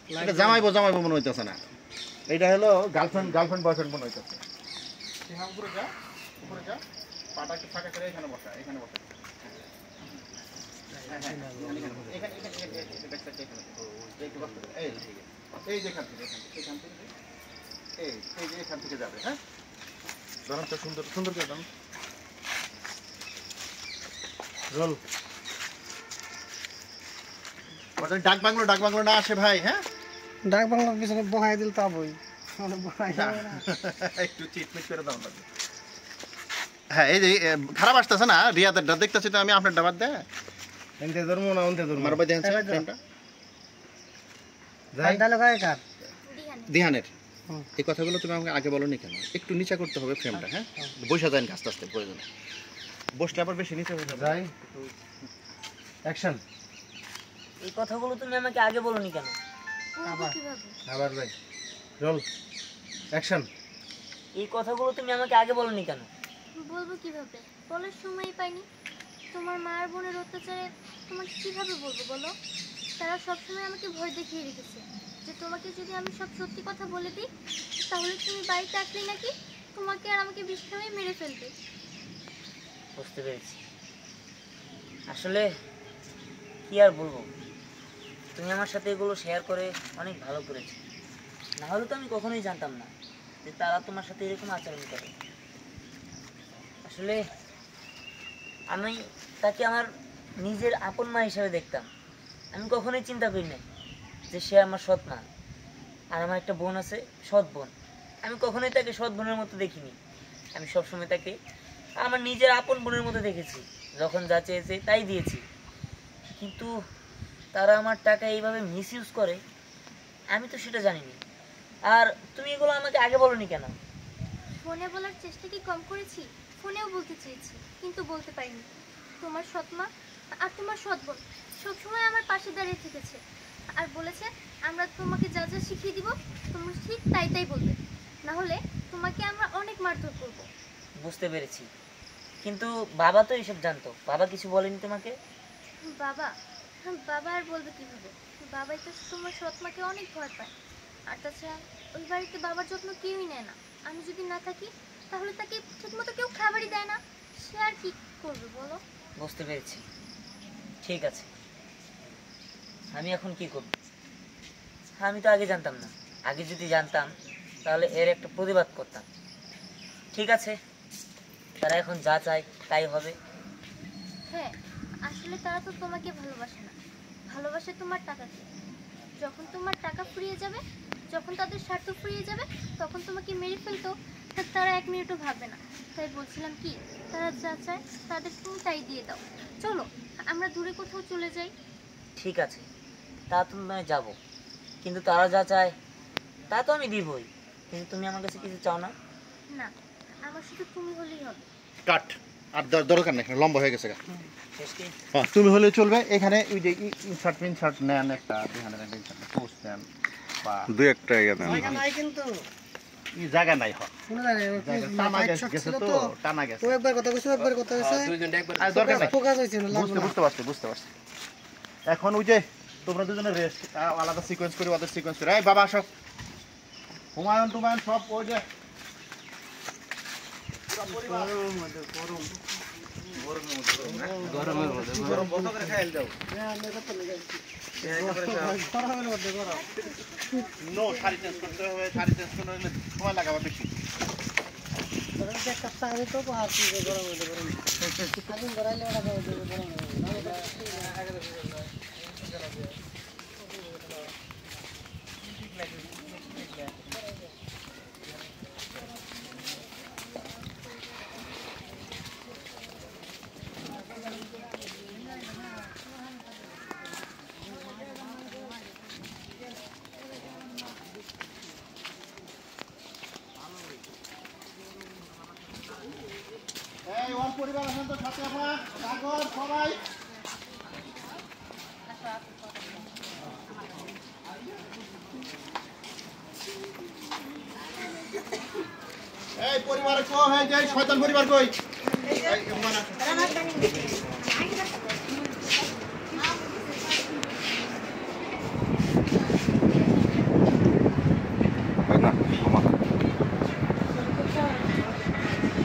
এটা জামাইবো জামাইবো মনে হইতেছে না, এটা হলো গার্লফ্রেন্ড গার্লফ্রেন্ড বয়ফ্রেন্ড মনে হইতেছে। হ্যাঁ উপরে যা, উপরে যা, পাটা একটু ফাঁকা করে এখানে বসা, এখানে বসা। এই যে এখান থেকে এখান থেকে যাবে। হ্যাঁ ধরুন তো, সুন্দর সুন্দর করে দাম রোল। ডাক বাংলো না আসে ভাই। হ্যাঁ ডাক বাংলার পিছনে বহাই দিল তা বই একটু চিটমিট করে দাও। হ্যাঁ এই যে খারাপ আসতেছে না রিয়াদের দেখতেছি তো আমি, আপনার ডাবার দেয় এনতে ধর্ম না অন্তে ধর্ম মারবা দেন ফ্রেমটা যাই ডালো গায় কার দিহানের। এই কথাগুলো তুমি আমাকে আগে বলনি কেন? একটু নিচা করতে হবে ফ্রেমটা। হ্যাঁ বসে যান আস্তে আস্তে, প্রয়োজনে বসলে আবার বেশি নিচে হয়ে যাবে। যাই অ্যাকশন। এই কথাগুলো তুমি আমাকে আগে বলনি কেন? আবার যাই রোল অ্যাকশন। এই কথাগুলো তুমি আমাকে আগে বলনি কেন? বলবো কিভাবে, বলার সময় পাইনি। তোমার মা আর বোনের অত্যাচারে তোমাকে কিভাবে বলবো বলো? তারা সবসময় আমাকে ভয় দেখিয়ে রেখেছে যে তোমাকে যদি আমি সব সত্যি কথা বলে দিই তাহলে তুমি বাড়িতে আসলে নাকি তোমাকে আর আমাকে বিষ্ণুই মেরে ফেলবে। বুঝতে পেরেছি। আসলে কি আর বলবো, তুমি আমার সাথে এগুলো শেয়ার করে অনেক ভালো করেছো। না হলে তো আমি কখনোই জানতাম না যে তারা তোমার সাথে এরকম আচরণ করে। আসলে আমি তাকে আমার নিজের আপন মা হিসাবে দেখতাম। আমি কখনোই চিন্তা করি না যে সে আমার সৎ মা। আর আমার একটা বোন আছে, সৎ বোন। আমি কখনোই তাকে সৎ বোনের মতো দেখিনি। আমি সবসময় তাকে আমার নিজের আপন বোনের মতো দেখেছি। যখন যা চেয়েছে তাই দিয়েছি। কিন্তু তারা আমার টাকা এইভাবে মিসইউজ করে আমি তো সেটা জানিনি। আর তুমি এগুলো আমাকে আগে বলোনি কেন? ফোনে বলার চেষ্টা কি কম করেছি? ফোনেও বলতে চেয়েছি কিন্তু বলতে পারিনি। তোমার সৎ মা আর তোমার সৎ বোন সবসময় আমার পাশে দাঁড়িয়ে থেকেছে আর বলেছে আমরা তোমাকে যা যা শিখিয়ে দিব তুমি ঠিক তাই তাই বলবে, না হলে তোমাকে আমরা অনেক মারধর করব। বুঝতে পেরেছি, কিন্তু বাবা তো এসব জানতো। বাবা কিছু বলেনি তোমাকে? বাবা বাবা আর বলবে কিভাবে? বাবাই তো তোমার সৎ মাকে অনেক ভয় পায়। আর তাছাড়া ওই বাড়িতে বাবার যত্ন কেউই নেয় না। আমি যদি না থাকি তাহলে তাকে ঠিকমতো কেউ খাবারই দেয় না। সে আর কি করবে বলো? বুঝতে পেরেছি, ঠিক আছে। আমি এখন কি করব? আমি তো আগে জানতাম না। আগে যদি জানতাম তাহলে এর একটা প্রতিবাদ করতাম। ঠিক আছে, তারা এখন যা চায় তাই হবে। হ্যাঁ আসলে তারা তো তোমাকে ভালোবাসে না, ভালোবাসে তোমার টাকাকে। যখন তোমার টাকা ফুরিয়ে যাবে, যখন তাদের স্বার্থ ফুরিয়ে যাবে তখন তোমাকে মেরে ফেলতো তারা এক মিনিটও ভাববে না। তাই বলছিলাম কি, তারা যা চায় তাদের তুমি তাই দিয়ে দাও। চলো আমরা দূরে কোথাও চলে যাই। ঠিক আছে, তা তো নয় যাবো, কিন্তু তারা যা চায় তা তো আমি দিবই। কিন্তু তুমি আমার কাছে কিছু চাও না? না, আমার শুধু তুমি হলেই হবে। কাট আর দরকার নেই, লম্বা হয়ে গেছে। শেষ কি? হ্যাঁ তুমি হলে চলবে। এখানে ওই যে ইনসার্ট নেন একটা, দিহানের একটা ইনসার্ট পোস্ট নেন বা দুই একটা জায়গা নাই কিন্তু জায়গা নাই। হয় শুনে জানি টানা গেছে তো, টানা গেছে। ও একবার কথা কইছো, একবার কথা কইছে, দরকার নাই, ফোকাস হইছে না। বুঝতে পারছি। এখন ওই যে তোমরা দুজনে রেস্ট, আলাদা সিকোয়েন্স করে ওদের সিকোয়েন্স করে। এই বাবা আসো, হুমায়ুন টুমায়ুন সব ওই যে গরম বন্ধ করে খাইল দাও। নো শাড়ি চেঞ্জ করতে হবে, শাড়ি চেঞ্জ করতে হলে সময় লাগাবে বেশি। আমি তো হাসি গরম হইতে গরম আগুন ধরাইলে ওটা গরম এই ওর পরিবার আছেন তো সাথে, আপা কাগজ সবাই এই পরিবার কো হয়ে যায়, শয়তান পরিবার কই?